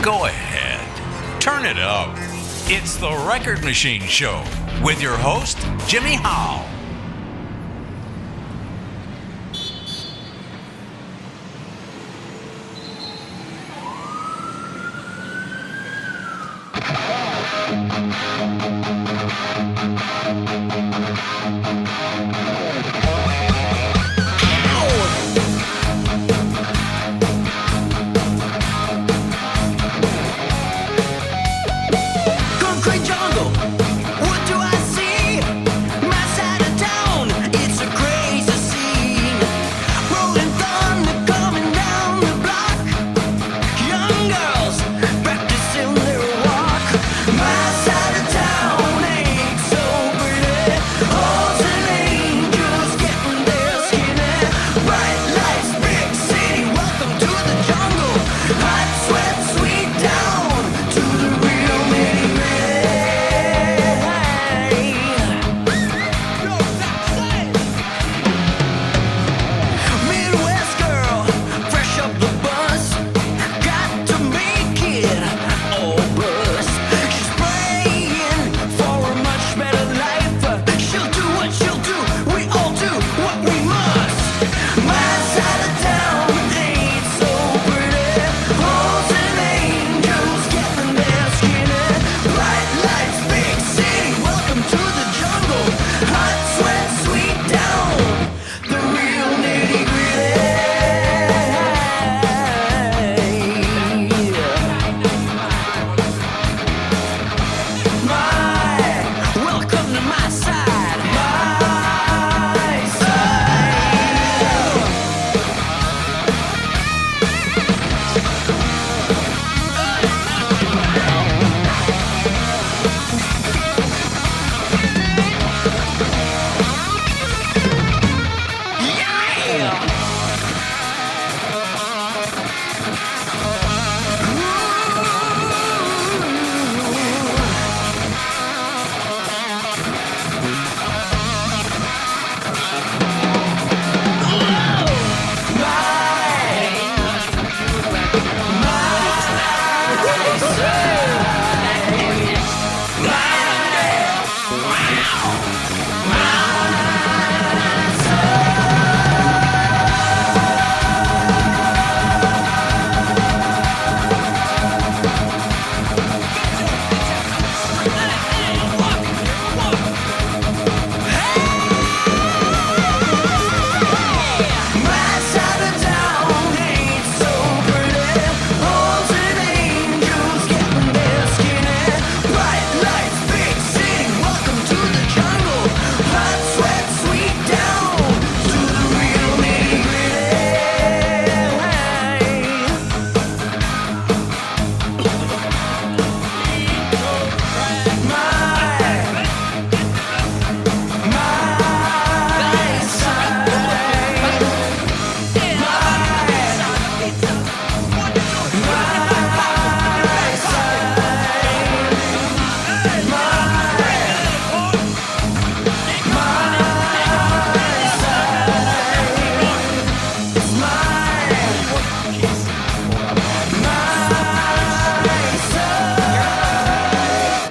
Go ahead. Turn it up. It's the Record Machine Show with your host, Jimmy Howe.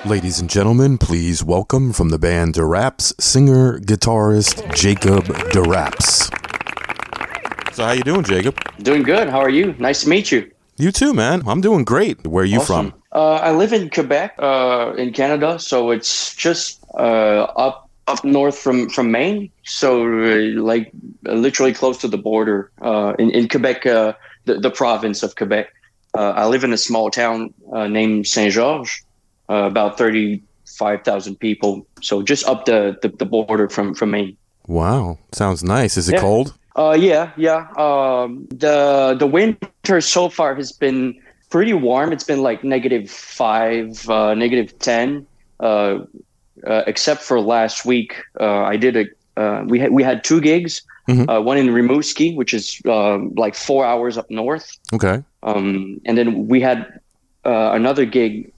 Ladies and gentlemen, please welcome from the band Deraps, singer-guitarist Jacob Deraps. So how you doing, Jacob? Doing good. How are you? Nice to meet you. You too, man. I'm doing great. Where are you from? I live in Quebec, in Canada, so it's just up north from Maine. So literally close to the border in Quebec, the province of Quebec. I live in a small town named Saint-Georges. About 35,000 people. So just up the border from Maine. Wow. Sounds nice. Is it cold? Yeah. The winter so far has been pretty warm. It's been like -5, -10, except for last week. We had 2 gigs. Mm-hmm. One in Rimouski, which is like 4 hours up north. Okay. And then we had another gig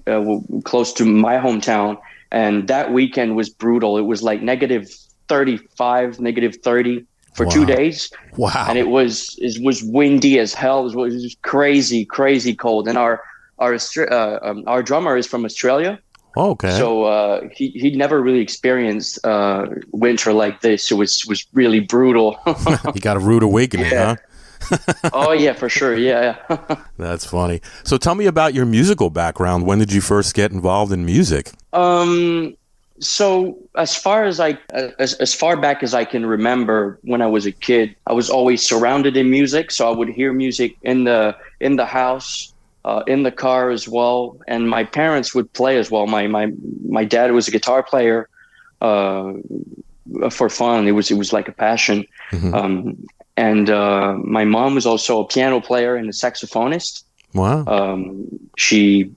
close to my hometown, and that weekend was brutal. It was like -35, -30 for 2 days. Wow! And it was windy as hell. It was crazy cold. And our our drummer is from Australia. Oh, okay. So he'd never really experienced winter like this. It was really brutal. You got a rude awakening, Yeah. huh? Oh yeah, for sure. Yeah. That's funny. So tell me about your musical background. When did you first get involved in music? So as far back as I can remember, when I was a kid, I was always surrounded in music. So I would hear music in the house, in the car as well, and my parents would play as well. My dad was a guitar player, for fun. It was like a passion. Mm-hmm. And my mom was also a piano player and a saxophonist. Wow. She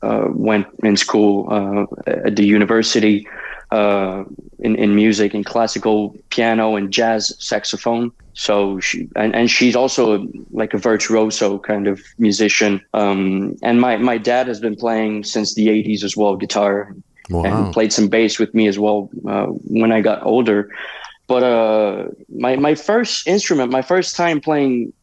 went in school at the university in music and classical piano and jazz saxophone. So she's also like a virtuoso kind of musician. And my dad has been playing since the 80s as well, guitar. Wow. And played some bass with me as well when I got older. But my first instrument, my first time playing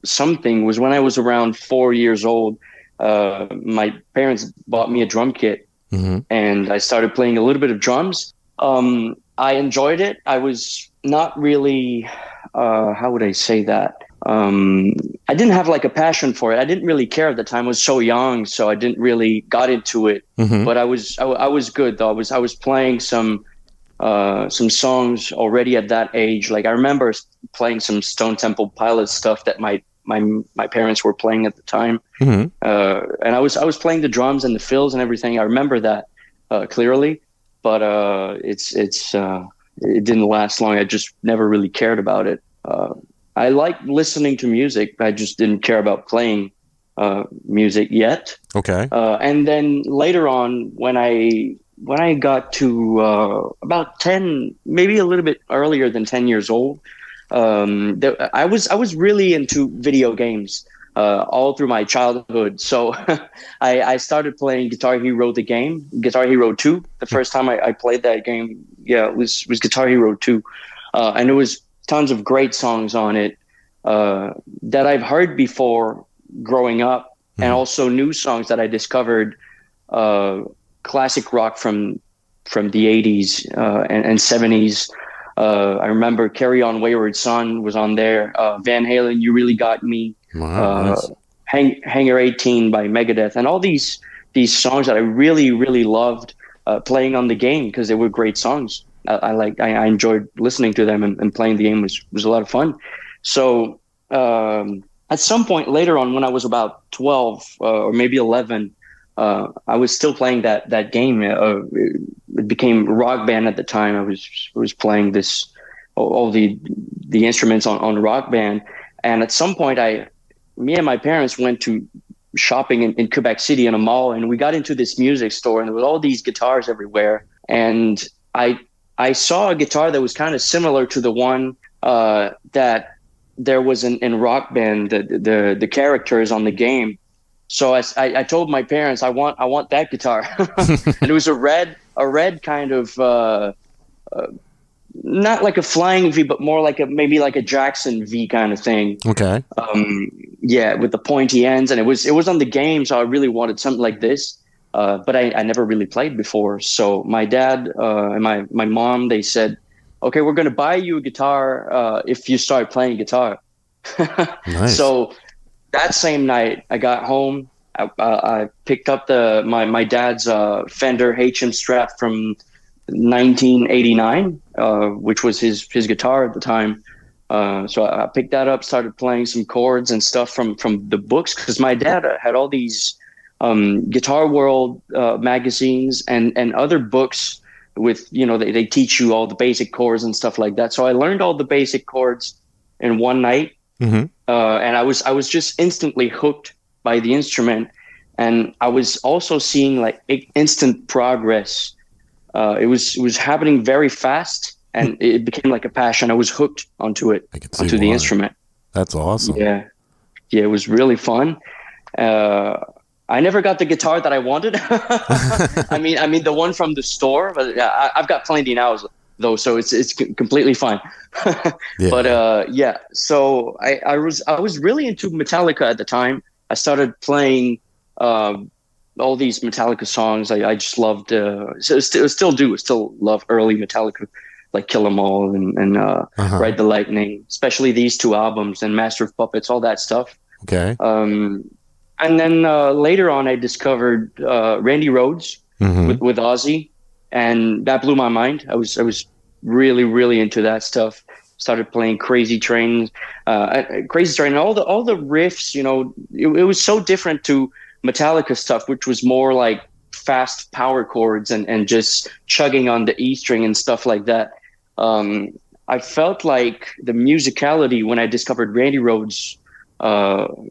something was when I was around 4 years old. My parents bought me a drum kit, Mm-hmm. and I started playing a little bit of drums. I enjoyed it. I was not really, how would I say that? I didn't have like a passion for it. I didn't really care at the time. I was so young, so I didn't really got into it. Mm-hmm. But I was good though. I was playing some songs already at that age. Like I remember playing some Stone Temple Pilots stuff that my parents were playing at the time. Mm-hmm. And I was playing the drums and the fills and everything. I remember that clearly, but it didn't last long. I just never really cared about it. I like listening to music. I just didn't care about playing music yet. Okay. And then later on, when I got to about 10, maybe a little bit earlier than 10 years old, I was really into video games all through my childhood. So I started playing Guitar Hero, the game, Guitar Hero 2. The first time I played that game, it was Guitar Hero 2. And there was tons of great songs on it that I've heard before growing up, and also new songs that I discovered, classic rock from the 80s and 70s. I remember Carry On Wayward Son was on there. Van Halen, You Really Got Me. Wow. Nice. Hangar 18 by Megadeth, and all these songs that I really, really loved playing on the game because they were great songs. I enjoyed listening to them, and playing the game was a lot of fun. So at some point later on, when I was about 12 or maybe 11, I was still playing that game. It became Rock Band at the time. I was playing all the instruments on Rock Band, and at some point, me and my parents went to shopping in Quebec City in a mall, and we got into this music store, and there were all these guitars everywhere. And I saw a guitar that was kind of similar to the one that there was in Rock Band, the characters on the game. So I told my parents, I want that guitar. And it was a red kind of not like a flying V, but more like maybe like a Jackson V kind of thing. Okay. Yeah, with the pointy ends, and it was on the game, so I really wanted something like this. But I never really played before. So my dad and my mom, they said, okay, we're going to buy you a guitar if you start playing guitar. Nice. So that same night I got home, I picked up my dad's Fender HM Strat from 1989, which was his guitar at the time. So I picked that up, started playing some chords and stuff from the books, because my dad had all these Guitar World magazines and other books with, they teach you all the basic chords and stuff like that. So I learned all the basic chords in one night. Mm-hmm. And I was just instantly hooked by the instrument. And I was also seeing like instant progress. It was happening very fast, and it became like a passion. I was hooked onto it, onto the instrument. That's awesome. Yeah, it was really fun. I never got the guitar that I wanted. I mean the one from the store, but I've got plenty now though, so it's completely fine. Yeah. But so I was really into Metallica at the time. I started playing all these Metallica songs. I just loved, still do, still love early Metallica, like Kill 'Em All and Ride the Lightning, especially these two albums and Master of Puppets, all that stuff. Okay. And then later on, I discovered Randy Rhoads with Ozzy, and that blew my mind. I was really, really into that stuff. Started playing Crazy Train, all the riffs. You know, it was so different to Metallica stuff, which was more like fast power chords and just chugging on the E string and stuff like that. I felt like the musicality when I discovered Randy Rhoads.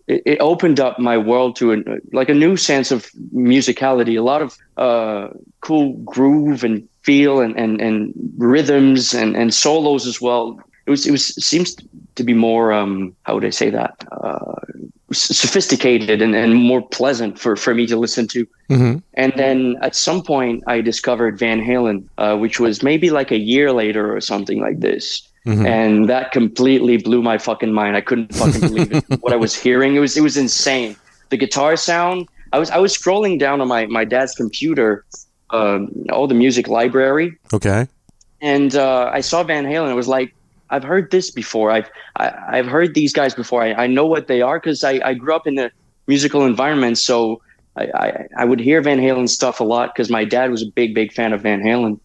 It opened up my world to a new sense of musicality, a lot of cool groove and feel and rhythms and solos as well. It seems to be more how would I say that, sophisticated and more pleasant for me to listen to. And then at some point I discovered Van Halen, which was maybe like a year later or something like this. And that completely blew my fucking mind. I couldn't fucking believe it. What I was hearing, it was insane. The guitar sound. I was scrolling down on my dad's computer, all the music library. Okay. And I saw Van Halen. I was like, I've heard this before. I've heard these guys before. I know what they are because I grew up in a musical environment. So I would hear Van Halen stuff a lot because my dad was a big fan of Van Halen.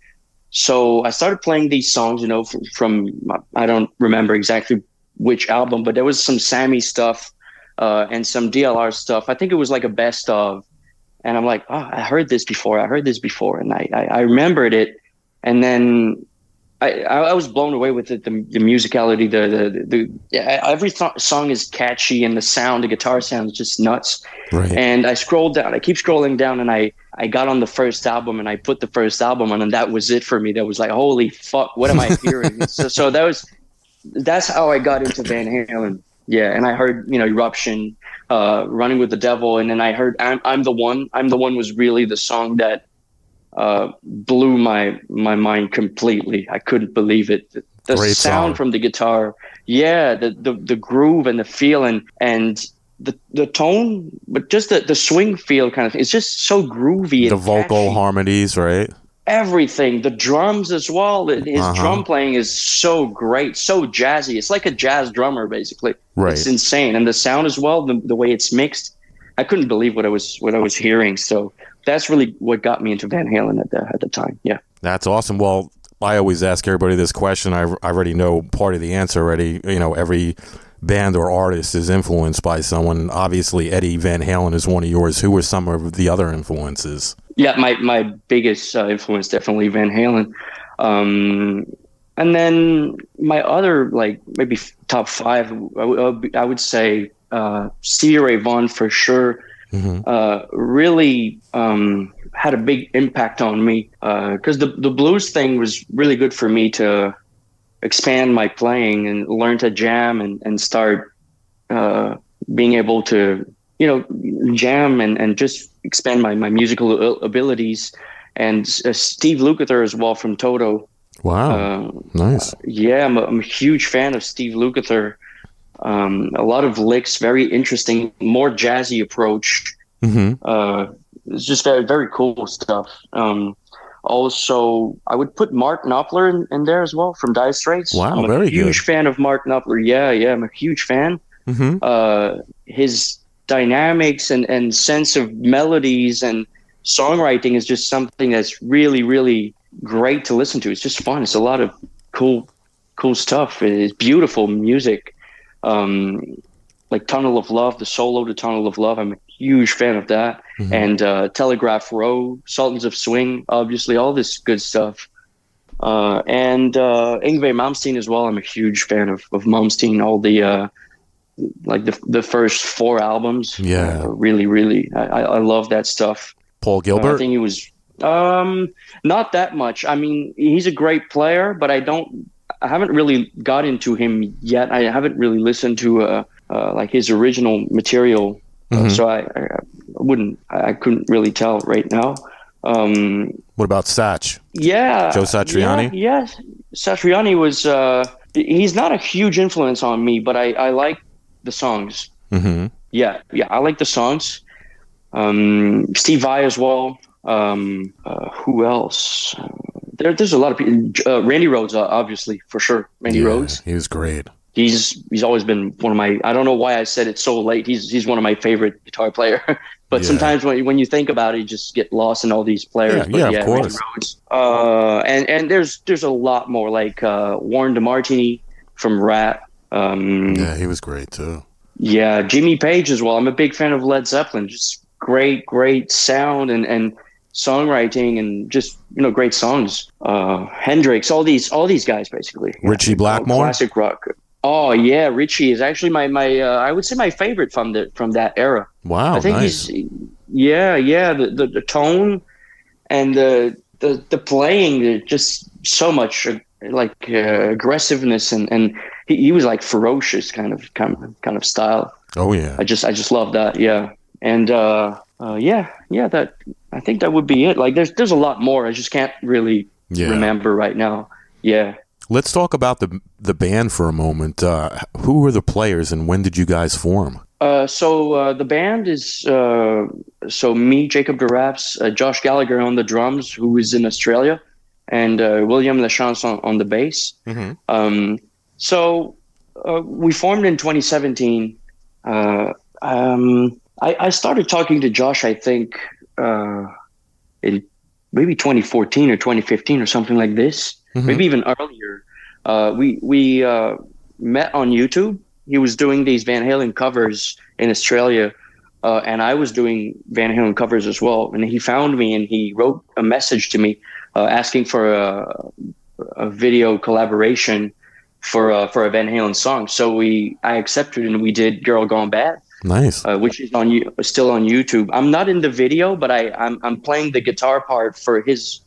So I started playing these songs, you know, from I don't remember exactly which album, but there was some Sammy stuff and some DLR stuff. I think it was like a best of. And I'm like, oh, I heard this before. And I remembered it. And then I was blown away with it, the musicality, every song is catchy, and the sound, the guitar sound is just nuts. Right. And I scrolled down, I keep scrolling down, and I got on the first album, and I put the first album on, and that was it for me. That was like, holy fuck, what am I hearing? so that's how I got into Van Halen. Yeah, and I heard, you know, Eruption, Running with the Devil, and then I heard I'm the One. I'm the One was really the song that blew my mind completely. I couldn't believe it. The Great sound song. From the guitar, yeah, the groove and the feel and the tone, but just the swing feel kind of thing. It's just so groovy. The and vocal catchy. harmonies, right? Everything, the drums as well. His drum playing is so great, so jazzy. It's like a jazz drummer, basically. Right. It's insane, and the sound as well. The way it's mixed, I couldn't believe what I was hearing. So that's really what got me into Van Halen at the time. Yeah. That's awesome. Well, I always ask everybody this question. I already know part of the answer already. You know, every band or artist is influenced by someone. Obviously, Eddie Van Halen is one of yours. Who were some of the other influences? Yeah, my biggest influence, definitely Van Halen. And then my other, like, maybe top five, I would say Stevie Ray Vaughan for sure. Really had a big impact on me because the blues thing was really good for me to expand my playing and learn to jam and start being able to, you know, jam and just expand my musical abilities. And Steve Lukather as well from Toto. Wow, nice. Yeah, I'm a huge fan of Steve Lukather. A lot of licks, very interesting, more jazzy approach. It's just very, very cool stuff. Also, I would put Mark Knopfler in there as well from Dire Straits. Wow, I'm very a huge good. fan of Mark Knopfler. Yeah, I'm a huge fan. His dynamics and sense of melodies and songwriting is just something that's really, really great to listen to. It's just fun. It's a lot of cool stuff. It's beautiful music. Like Tunnel of Love, the solo to Tunnel of Love. I'm a huge fan of that. And Telegraph Row, Sultans of Swing, obviously, all this good stuff. And Yngwie Malmsteen as well. I'm a huge fan of Malmsteen, all the like the first 4 albums. Yeah. Really, really, I love that stuff. Paul Gilbert? I think he was not that much. I mean, he's a great player, but I haven't really got into him yet. I haven't really listened to like his original material, so I couldn't really tell right now. What about Satch? Yeah, Joe Satriani? Yes, Satriani was. He's not a huge influence on me, but I like the songs. Yeah, I like the songs. Steve Vai as well. Who else? There's a lot of people. Randy Rhoads, obviously, for sure. Randy Rhoads. He was great. He's always been one of my. I don't know why I said it so late. He's one of my favorite guitar player. But sometimes when you think about it, you just get lost in all these players. Yeah, of course. Randy Rhoads. And there's a lot more, like Warren DeMartini from Rat. Yeah, he was great too. Yeah, Jimmy Page as well. I'm a big fan of Led Zeppelin. Just great sound and songwriting and just great songs. Hendrix, all these guys basically. Richie Blackmore, classic rock. Oh yeah, Richie is actually my I would say my favorite from that era. Wow, I think nice. he's the tone and the playing, just so much like aggressiveness and he was like ferocious kind of style. Oh yeah, I just love that. Yeah, and that I think that would be it. Like there's a lot more. I just can't really remember right now. Yeah. Let's talk about the band for a moment. Who were the players and when did you guys form? So the band is me, Jacob Deraps, Josh Gallagher on the drums, who is in Australia, and William Lachance on the bass. Mm-hmm. So we formed in 2017. I started talking to Josh, I think, in maybe 2014 or 2015 or something like this. Mm-hmm. Maybe even earlier. We met on YouTube. He was doing these Van Halen covers in Australia, and I was doing Van Halen covers as well. And he found me and he wrote a message to me asking for a video collaboration for a Van Halen song. So I accepted and we did "Girl Gone Bad." Nice. Which is still on YouTube. I'm not in the video, but I'm playing the guitar part for his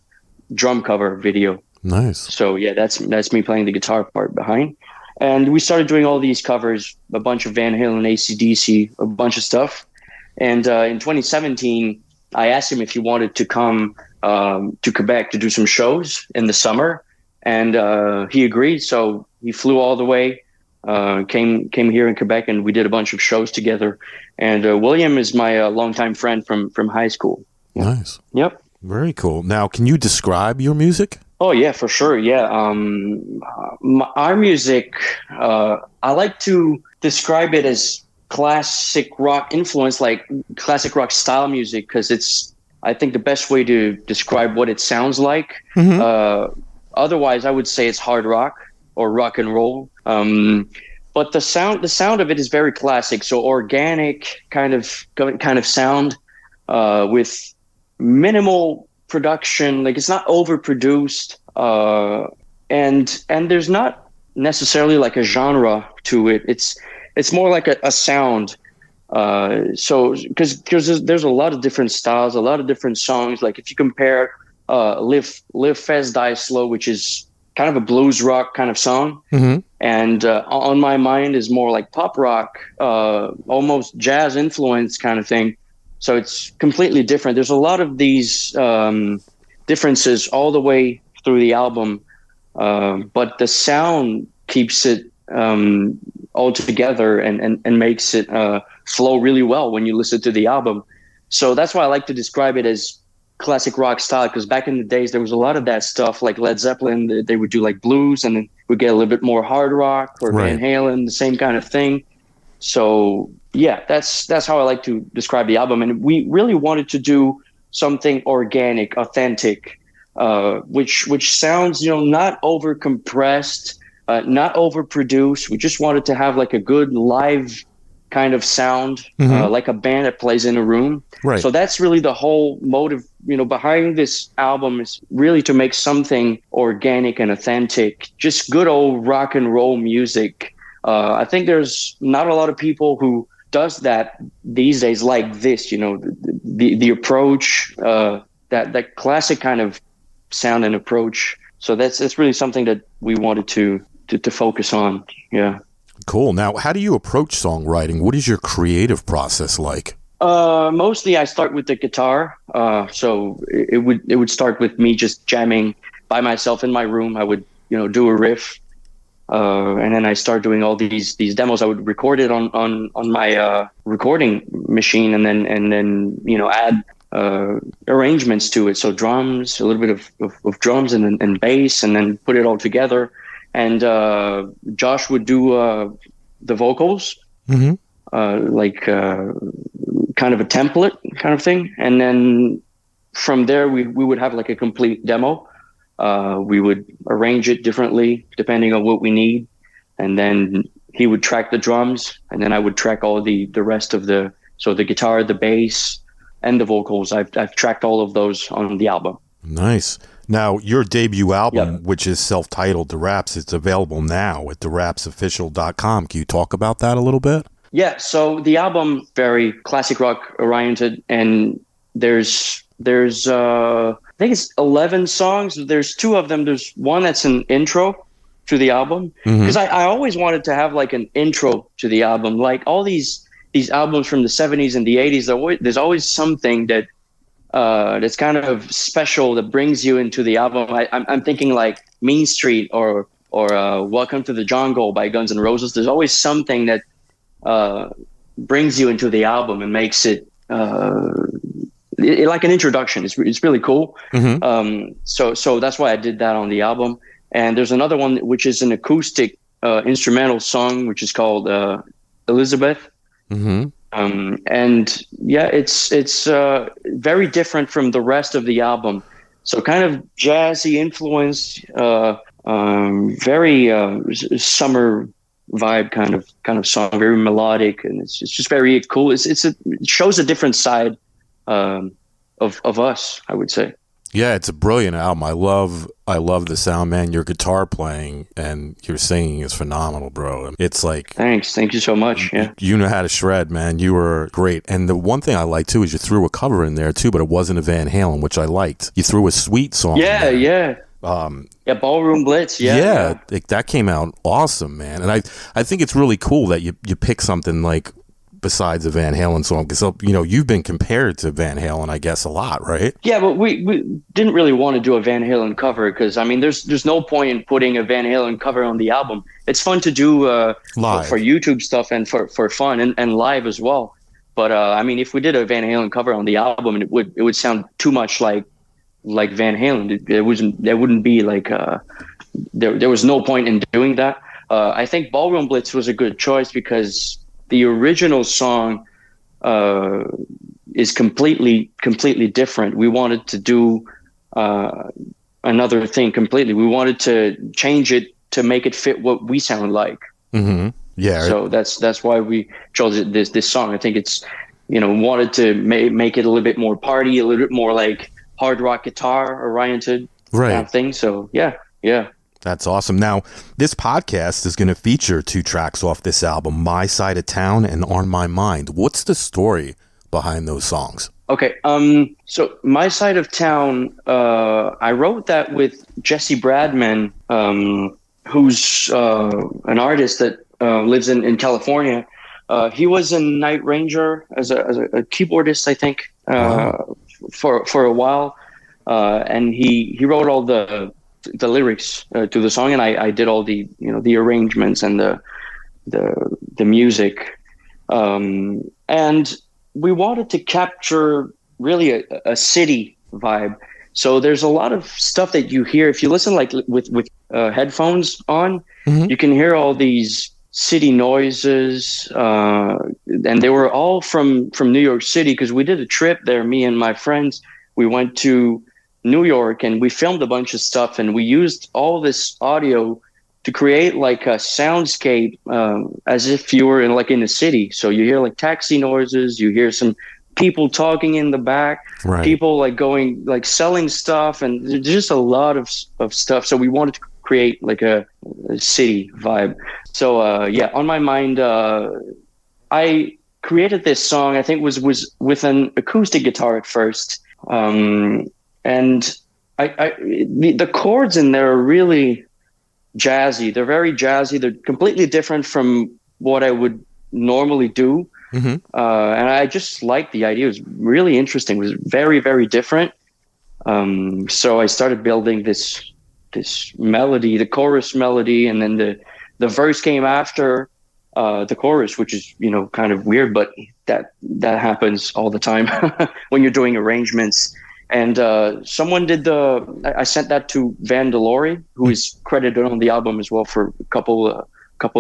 drum cover video. Nice. So yeah, that's me playing the guitar part behind. And we started doing all these covers, a bunch of Van Halen, AC/DC, a bunch of stuff. And in 2017, I asked him if he wanted to come to Quebec to do some shows in the summer. And he agreed. So he flew all the way, came here in Quebec, and we did a bunch of shows together. And William is my longtime friend from high school. Nice. Yep. Very cool. Now, can you describe your music? Oh yeah, for sure. Yeah. Our music, I like to describe it as classic rock influence, like classic rock style music, because it's, I think, the best way to describe what it sounds like. Mm-hmm. Otherwise, I would say it's hard rock or rock and roll. But the sound of it is very classic. So organic kind of sound, with minimal production. Like it's not overproduced, and there's not necessarily like a genre to it. It's more like a sound. So because there's a lot of different styles, a lot of different songs. Like if you compare Live Fast Die Slow, which is kind of a blues rock kind of song, mm-hmm. and On My Mind is more like pop rock, almost jazz influence kind of thing. So it's completely different. There's a lot of these differences all the way through the album, but the sound keeps it all together and makes it flow really well when you listen to the album. So that's why I like to describe it as classic rock style, because back in the days there was a lot of that stuff, like Led Zeppelin. They would do like blues, and then we'd get a little bit more hard rock, or right. Van Halen, the same kind of thing. So yeah, that's how I like to describe the album. And we really wanted to do something organic, authentic, which sounds, not over compressed, not overproduced. We just wanted to have like a good live kind of sound, mm-hmm. Like a band that plays in a room. Right. So that's really the whole motive, behind this album, is really to make something organic and authentic, just good old rock and roll music. I think there's not a lot of people who does that these days like this, the approach, that classic kind of sound and approach. So that's really something that we wanted to focus on. Yeah. Cool. Now, how do you approach songwriting? What is your creative process like? Mostly I start with the guitar. So it would start with me just jamming by myself in my room. I would, do a riff, And then I started doing all these demos. I would record it on my recording machine, and then add arrangements to it. So drums, a little bit of drums and bass, and then put it all together. And Josh would do the vocals, kind of a template kind of thing. And then from there, we would have like a complete demo. We would arrange it differently depending on what we need. And then he would track the drums, and then I would track all the rest of the guitar, the bass, and the vocals. I've tracked all of those on the album. Nice. Now, your debut album, which is self-titled Deraps, it's available now at derapsofficial.com. Can you talk about that a little bit? Yeah, so the album, very classic rock oriented, and there's I think it's 11 songs. There's 2 of them. There's one that's an intro to the album, because I always wanted to have like an intro to the album. Like all these albums from the 70s and the 80s, there's always something that that's kind of special that brings you into the album. I'm thinking like Mean Street or Welcome to the Jungle by Guns N' Roses. There's always something that brings you into the album and makes it like an introduction. It's really cool. So that's why I did that on the album. And there's another one which is an acoustic instrumental song, which is called Elizabeth. And yeah, it's very different from the rest of the album. So kind of jazzy influence, very summer vibe kind of song, very melodic, and it's just very cool. It shows a different side of us, I would say. Yeah, it's a brilliant album. I love the sound, man. Your guitar playing and your singing is phenomenal, bro. It's like, thank you so much. Yeah, you know how to shred, man. You were great. And the one thing I liked too is you threw a cover in there too, but it wasn't a Van Halen, which I liked. You threw a Sweet song. Yeah. Ballroom Blitz. Yeah. That came out awesome, man. And I think it's really cool that you pick something like besides a Van Halen song, because you've been compared to Van Halen, I guess, a lot, right? Yeah, but we didn't really want to do a Van Halen cover, because I mean there's no point in putting a Van Halen cover on the album. It's fun to do live for YouTube stuff and for fun and live as well. But I mean, if we did a Van Halen cover on the album, it would sound too much like Van Halen. There wouldn't be like there was no point in doing that. I think Ballroom Blitz was a good choice because the original song is completely different. We wanted to do another thing completely. We wanted to change it to make it fit what we sound like. Yeah. So that's why we chose this song. I think it's wanted to make it a little bit more party, a little bit more like hard rock guitar oriented kind of thing. So yeah. That's awesome. Now, this podcast is going to feature 2 tracks off this album, My Side of Town and On My Mind. What's the story behind those songs? Okay. So My Side of Town, I wrote that with Jesse Bradman, who's an artist that lives in California. He was a Night Ranger as a keyboardist, I think, for a while. And he wrote all the lyrics to the song, and I did all the arrangements and the music, and we wanted to capture really a city vibe. So there's a lot of stuff that you hear if you listen like with headphones on. You can hear all these city noises, and they were all from New York City, because we did a trip there, me and my friends. We went to New York and we filmed a bunch of stuff, and we used all this audio to create like a soundscape, as if you were in the city. So you hear like taxi noises, you hear some people talking in the back, people like going like selling stuff, and there's just a lot of stuff. So we wanted to create like a city vibe. So On My Mind, I created this song. I think was with an acoustic guitar at first. And the chords in there are really jazzy. They're very jazzy. They're completely different from what I would normally do. And I just liked the idea. It was really interesting. It was very, very different. So I started building this melody, the chorus melody, and then the verse came after the chorus, which is, you know, kind of weird, but that happens all the time when you're doing arrangements. And someone did I sent that to Van Delore, who is credited on the album as well for a couple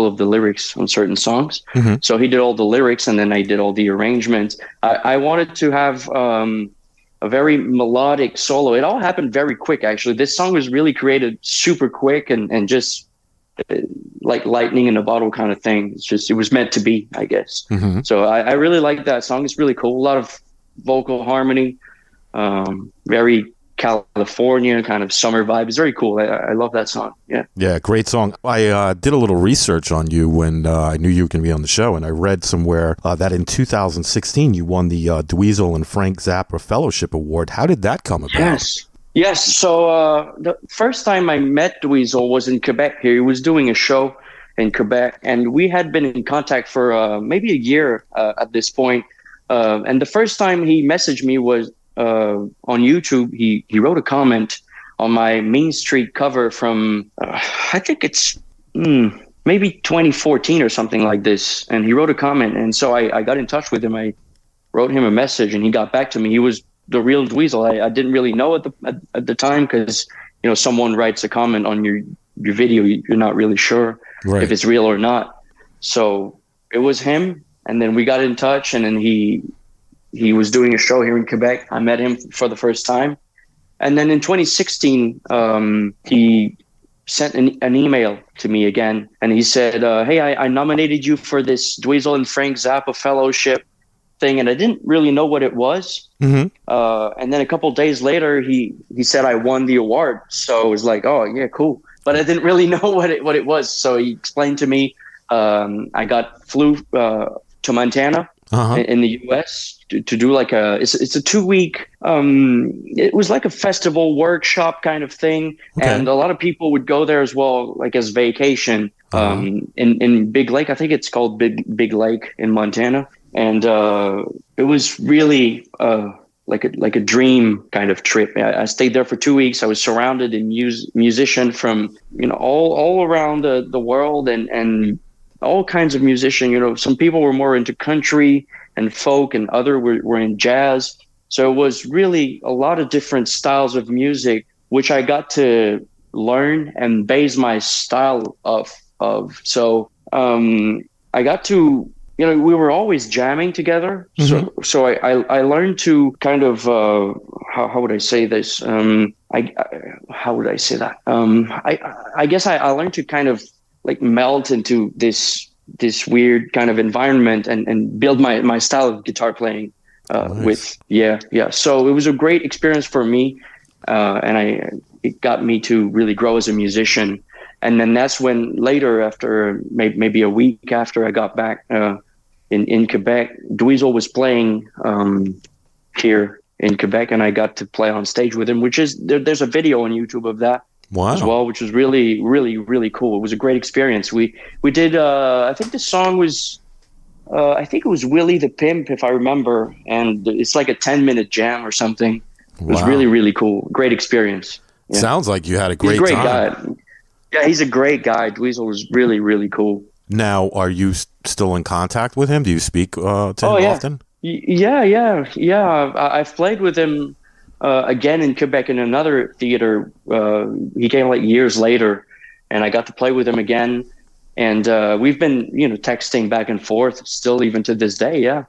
of the lyrics on certain songs. Mm-hmm. So he did all the lyrics, and then I did all the arrangements. I wanted to have a very melodic solo. It all happened very quick, actually. This song was really created super quick and just like lightning in a bottle kind of thing. It was meant to be, I guess. Mm-hmm. So I really like that song. It's really cool. A lot of vocal harmony, very California kind of summer vibe. It's very cool. I love that song. Yeah, great song. I did a little research on you when I knew you were going to be on the show, and I read somewhere that in 2016 you won the Dweezil and Frank Zappa Fellowship Award. How did that come about? Yes. So the first time I met Dweezil was in Quebec here. He was doing a show in Quebec, and we had been in contact for maybe a year at this point. And the first time he messaged me was on YouTube. He wrote a comment on my Mean Street cover from I think it's maybe 2014 or something like this. And he wrote a comment, and so I got in touch with him. I wrote him a message, and he got back to me. He was the real Dweezil. I didn't really know at the time, because, you know, someone writes a comment on your video, you're not really sure if it's real or not. So it was him, and then we got in touch, and then he was doing a show here in Quebec. I met him for the first time. And then in 2016, he sent an email to me again, and he said, hey, I nominated you for this Dweezil and Frank Zappa Fellowship thing, and I didn't really know what it was. Mm-hmm. And then a couple of days later, he said I won the award. So it was like, oh yeah, cool. But I didn't really know what it was. So he explained to me. I flew to Montana in the U.S. to do like it's a 2-week. It was like a festival workshop kind of thing, and a lot of people would go there as well, like as vacation. In Big Lake, I think it's called Big Lake in Montana. And it was really like a dream kind of trip. I stayed there for 2 weeks. I was surrounded in musicians from, you know, all around the world, and all kinds of musicians. You know, some people were more into country and folk, and other were in jazz. So it was really a lot of different styles of music, which I got to learn and base my style of. So I got to, you know, we were always jamming together. Mm-hmm. So I learned to kind of, how would I say this? How would I say that? I guess I learned to kind of like melt into this weird kind of environment and build my style of guitar playing nice. So it was a great experience for me. And it got me to really grow as a musician. And then that's when later, after maybe a week after I got back in Quebec, Dweezil was playing here in Quebec, and I got to play on stage with him, which is there's a video on YouTube of that as well, which was really, really, really cool. It was a great experience. We did, I think the song was, I think it was Willie the Pimp, if I remember, and it's like a 10-minute jam or something. It was really, really cool. Great experience. Yeah. Sounds like you had a great time. Guy. Yeah, he's a great guy. Dweezil was really, really cool. Now, are you still in contact with him? Do you speak to him often? Yeah. I've played with him again in Quebec in another theater. He came like years later, and I got to play with him again. And we've been, you know, texting back and forth still even to this day. Yeah,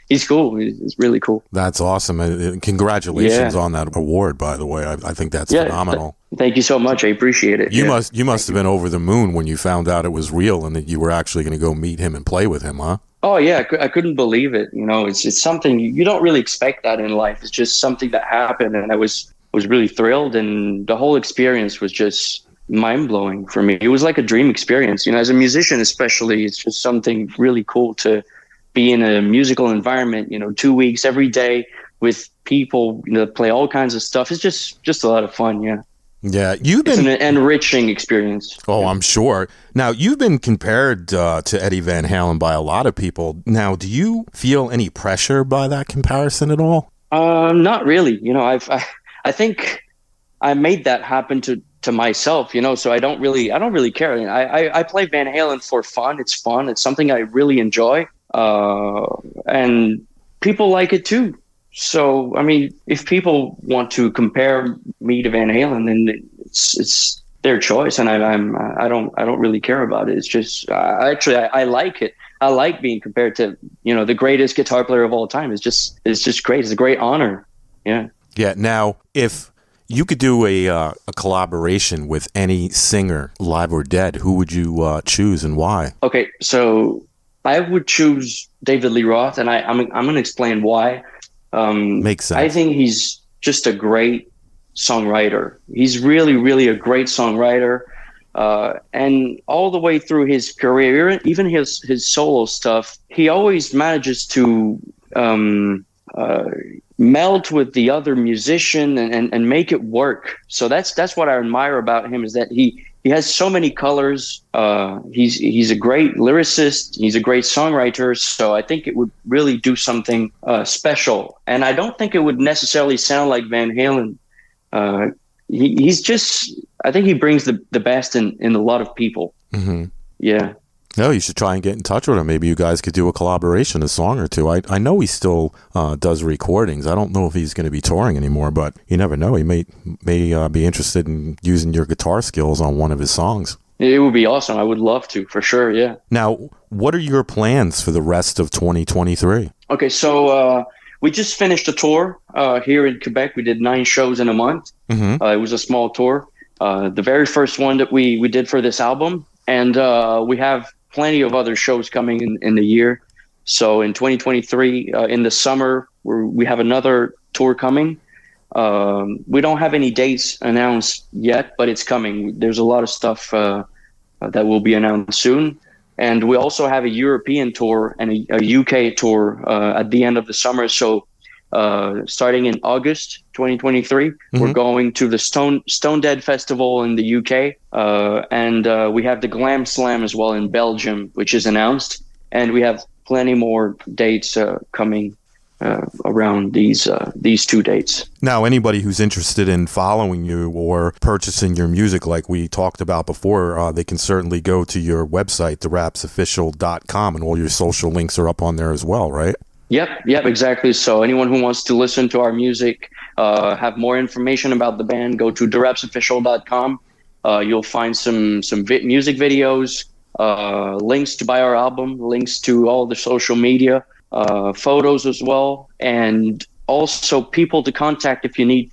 he's cool. He's really cool. That's awesome. Congratulations on that award, by the way. I think that's phenomenal. Thank you so much. I appreciate it. You must have been over the moon when you found out it was real and that you were actually going to go meet him and play with him, huh? Oh yeah, I couldn't believe it. You know, it's something you don't really expect that in life. It's just something that happened, and I was really thrilled, and the whole experience was just mind-blowing for me. It was like a dream experience. You know, as a musician especially, it's just something really cool to be in a musical environment, you know, 2 weeks every day with people, you know, that play all kinds of stuff. It's just a lot of fun. Yeah, it's an enriching experience. Oh, I'm sure. Now, you've been compared to Eddie Van Halen by a lot of people. Now, do you feel any pressure by that comparison at all? Not really. You know, I think I made that happen to to myself, so I don't really care. I play Van Halen for fun. It's fun. It's something I really enjoy. And people like it too. So, I mean, if people want to compare me to Van Halen, then it's their choice, and I don't really care about it. It's just I like it. I like being compared to the greatest guitar player of all time. It's just great. It's a great honor. Yeah. Yeah. Now, if you could do a collaboration with any singer, live or dead, who would you choose and why? Okay, so I would choose David Lee Roth, and I'm going to explain why. Makes sense. I think he's just a great songwriter. He's really, really a great songwriter. And all the way through his career, even his solo stuff, he always manages to meld with the other musician and make it work. So that's what I admire about him, is that he has so many colors. He's a great lyricist. He's a great songwriter. So I think it would really do something special. And I don't think it would necessarily sound like Van Halen. He's just, I think he brings the best in a lot of people. Mm-hmm. Yeah. No, you should try and get in touch with him. Maybe you guys could do a collaboration, a song or two. I know he still does recordings. I don't know if he's going to be touring anymore, but you never know. He may be interested in using your guitar skills on one of his songs. It would be awesome. I would love to, for sure, yeah. Now, what are your plans for the rest of 2023? Okay, so we just finished a tour here in Quebec. We did 9 shows in a month. Mm-hmm. It was a small tour. The very first one that we did for this album. And we have plenty of other shows coming in the year. So in 2023, in the summer, we have another tour coming. We don't have any dates announced yet, but it's coming. There's a lot of stuff that will be announced soon. And we also have a European tour and a UK tour at the end of the summer. So starting in August 2023, mm-hmm. we're going to the Stone Dead Festival in the UK. And we have the Glam Slam as well in Belgium, which is announced. And we have plenty more dates coming around these 2 dates. Now, anybody who's interested in following you or purchasing your music, like we talked about before, they can certainly go to your website, derapsofficial.com, and all your social links are up on there as well, right? Yep, exactly. So anyone who wants to listen to our music, have more information about the band, go to derapsofficial.com. You'll find some music videos, links to buy our album, links to all the social media, photos as well, and also people to contact if you need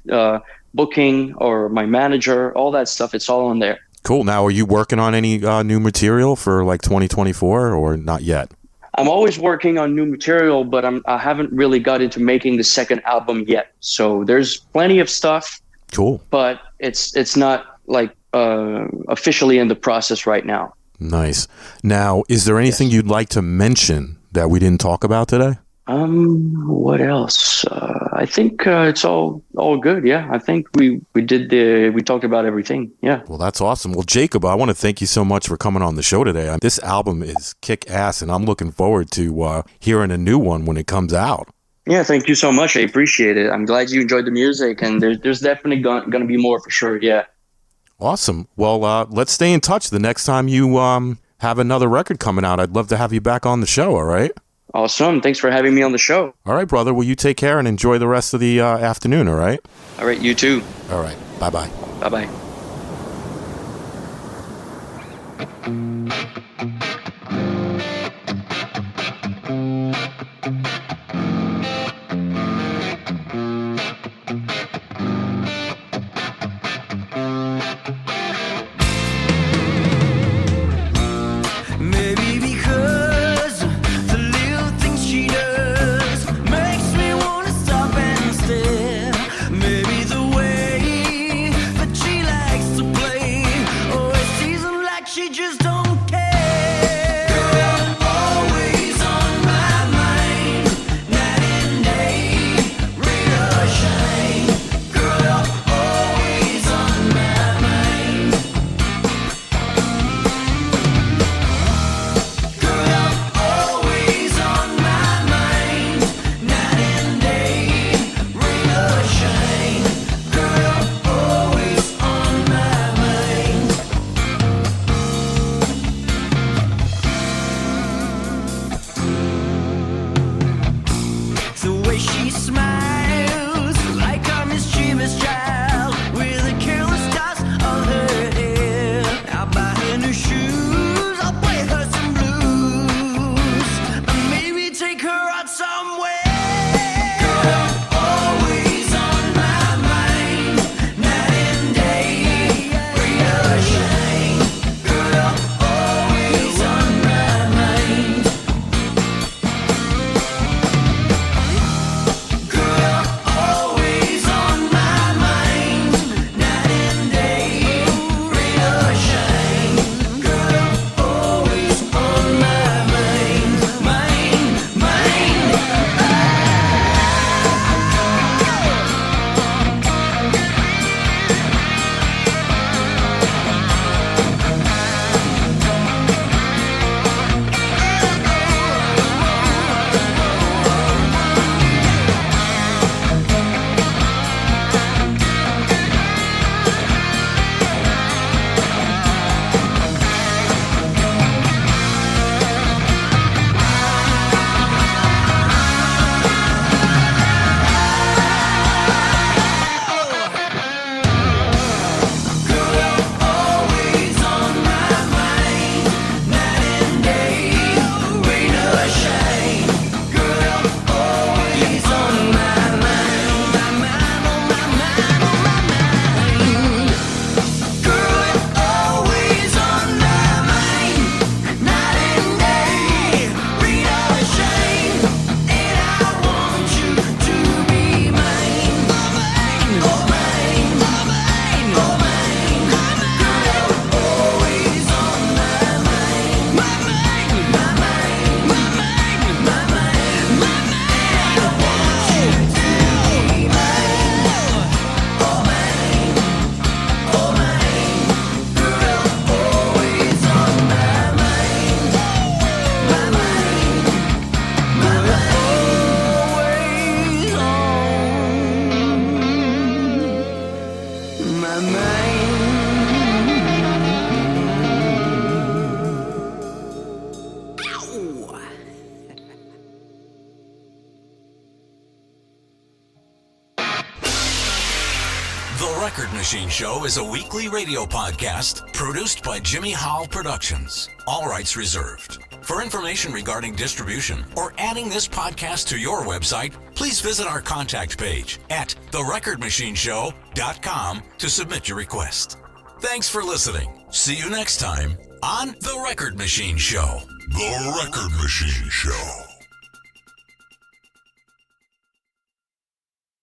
booking or my manager, all that stuff. It's all on there. Cool. Now, are you working on any new material for like 2024 or not yet? I'm always working on new material, but I haven't really got into making the second album yet. So there's plenty of stuff. Cool. But it's not like officially in the process right now. Nice. Now, is there anything you'd like to mention that we didn't talk about today? What else? I think it's all good. Yeah, I think we talked about everything. Yeah. Well, that's awesome. Well, Jacob, I want to thank you so much for coming on the show today. This album is kick ass, and I'm looking forward to hearing a new one when it comes out. Yeah, thank you so much. I appreciate it. I'm glad you enjoyed the music, and there's definitely going to be more for sure. Yeah. Awesome. Well, let's stay in touch. The next time you have another record coming out, I'd love to have you back on the show. All right. Awesome. Thanks for having me on the show. All right, brother. Well, you take care and enjoy the rest of the afternoon, all right? All right, you too. All right. Bye-bye. Bye-bye. She just don't care. The Record Machine Show is a weekly radio podcast produced by Jimmy Howell Productions. All rights reserved. For information regarding distribution or adding this podcast to your website, please visit our contact page at therecordmachineshow.com to submit your request. Thanks for listening. See you next time on The Record Machine Show. The Record Machine Show.